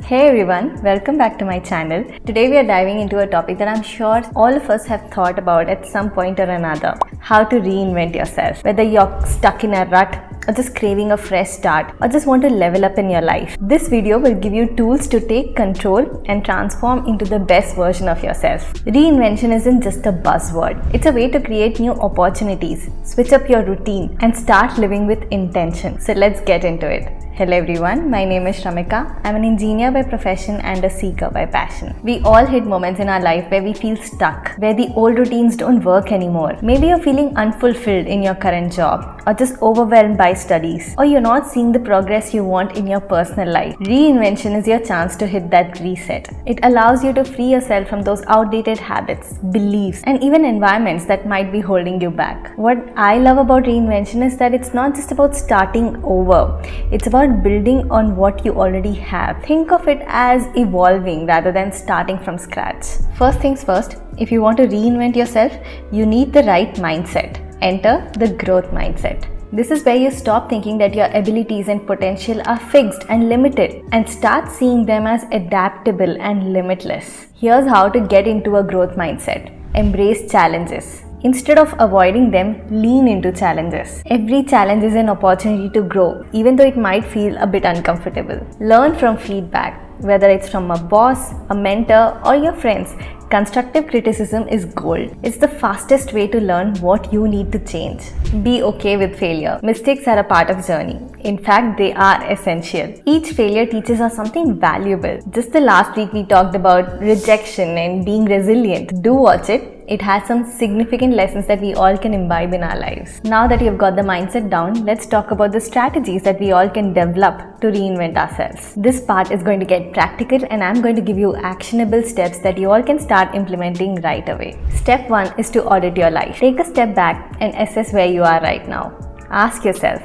Hey everyone, welcome back to my channel. Today we are diving into a topic that I'm sure all of us have thought about at some point or another. How to reinvent yourself. Whether you're stuck in a rut or just craving a fresh start or just want to level up in your life. This video will give you tools to take control and transform into the best version of yourself. Reinvention isn't just a buzzword. It's a way to create new opportunities, switch up your routine and start living with intention. So let's get into it. Hello everyone, my name is Shramika. I'm an engineer by profession and a seeker by passion. We all hit moments in our life where we feel stuck, where the old routines don't work anymore. Maybe you're feeling unfulfilled in your current job, or just overwhelmed by studies, or you're not seeing the progress you want in your personal life. Reinvention is your chance to hit that reset. It allows you to free yourself from those outdated habits, beliefs, and even environments that might be holding you back. What I love about reinvention is that it's not just about starting over. It's about building on what you already have. Think of it as evolving rather than starting from scratch. First things first, if you want to reinvent yourself, you need the right mindset. Enter the growth mindset. This is where you stop thinking that your abilities and potential are fixed and limited and start seeing them as adaptable and limitless. Here's how to get into a growth mindset. Embrace challenges. Instead of avoiding them, lean into challenges. Every challenge is an opportunity to grow, even though it might feel a bit uncomfortable. Learn from feedback, whether it's from a boss, a mentor, or your friends. Constructive criticism is gold. It's the fastest way to learn what you need to change. Be okay with failure. Mistakes are a part of the journey. In fact, they are essential. Each failure teaches us something valuable. Just the last week we talked about rejection and being resilient. Do watch it. It has some significant lessons that we all can imbibe in our lives. Now that you've got the mindset down, let's talk about the strategies that we all can develop to reinvent ourselves. This part is going to get practical and I'm going to give you actionable steps that you all can start implementing right away. Step 1 is to audit your life. Take a step back and assess where you are right now. Ask yourself,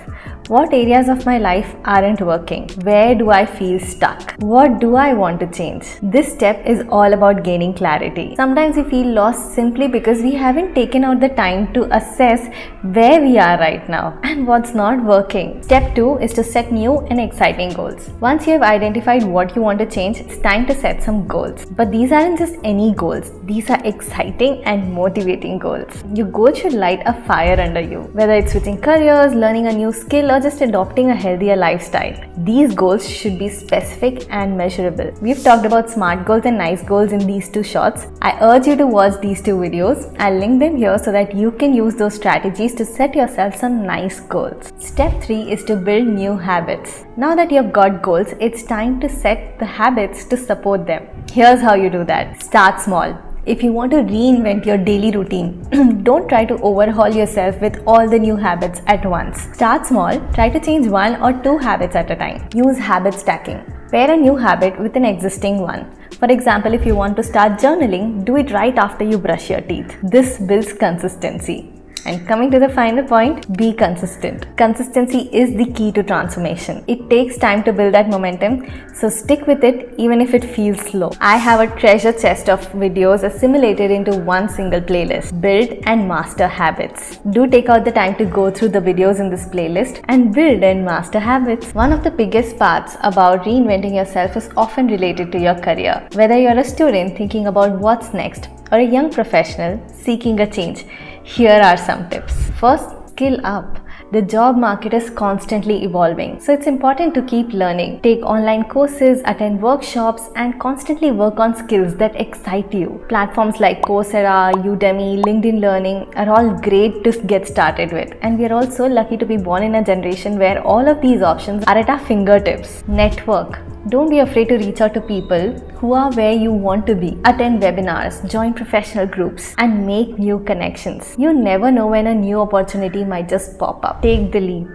what areas of my life aren't working? Where do I feel stuck? What do I want to change? This step is all about gaining clarity. Sometimes we feel lost simply because we haven't taken out the time to assess where we are right now and what's not working. Step 2 is to set new and exciting goals. Once you have identified what you want to change, it's time to set some goals. But these aren't just any goals. These are exciting and motivating goals. Your goal should light a fire under you. Whether it's switching careers, learning a new skill, or just adopting a healthier lifestyle. These goals should be specific and measurable. We've talked about SMART goals and NICE goals in these two shorts. I urge you to watch these two videos. I'll link them here so that you can use those strategies to set yourself some NICE goals. Step 3 is to build new habits. Now that you've got goals, it's time to set the habits to support them. Here's how you do that. Start small. If you want to reinvent your daily routine, don't try to overhaul yourself with all the new habits at once. Start small, try to change 1 or 2 habits at a time. Use habit stacking. Pair a new habit with an existing one. For example, if you want to start journaling, do it right after you brush your teeth. This builds consistency. And coming to the final point, be consistent. Consistency is the key to transformation. It takes time to build that momentum, so stick with it even if it feels slow. I have a treasure chest of videos assimilated into one single playlist, Build and Master Habits. Do take out the time to go through the videos in this playlist and build and master habits. One of the biggest parts about reinventing yourself is often related to your career. Whether you're a student thinking about what's next or a young professional seeking a change, here are some tips. First, skill up. The job market is constantly evolving, so it's important to keep learning. Take online courses, attend workshops, and constantly work on skills that excite you. Platforms like Coursera, Udemy, LinkedIn Learning are all great to get started with. And we are also lucky to be born in a generation where all of these options are at our fingertips. Network. Don't be afraid to reach out to people who are where you want to be. Attend webinars, join professional groups, and make new connections. You never know when a new opportunity might just pop up. Take the leap.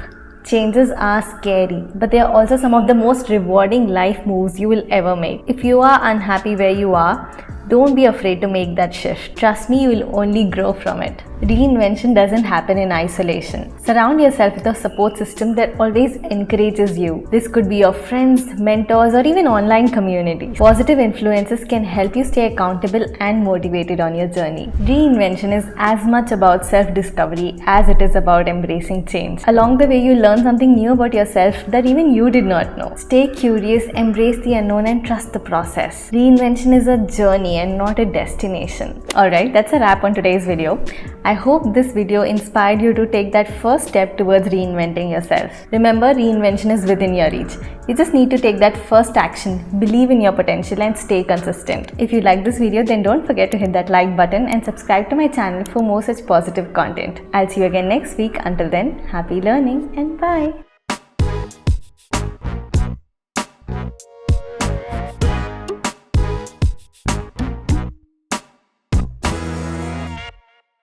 Changes are scary, but they are also some of the most rewarding life moves you will ever make. If you are unhappy where you are, don't be afraid to make that shift. Trust me, you will only grow from it. Reinvention doesn't happen in isolation. Surround yourself with a support system that always encourages you. This could be your friends, mentors, or even online community. Positive influences can help you stay accountable and motivated on your journey. Reinvention is as much about self-discovery as it is about embracing change. Along the way, you learn something new about yourself that even you did not know. Stay curious, embrace the unknown, and trust the process. Reinvention is a journey and not a destination. Alright, that's a wrap on today's video. I hope this video inspired you to take that first step towards reinventing yourself. Remember, reinvention is within your reach. You just need to take that first action, believe in your potential, and stay consistent. If you like this video, then don't forget to hit that like button and subscribe to my channel for more such positive content. I'll see you again next week. Until then, happy learning and bye.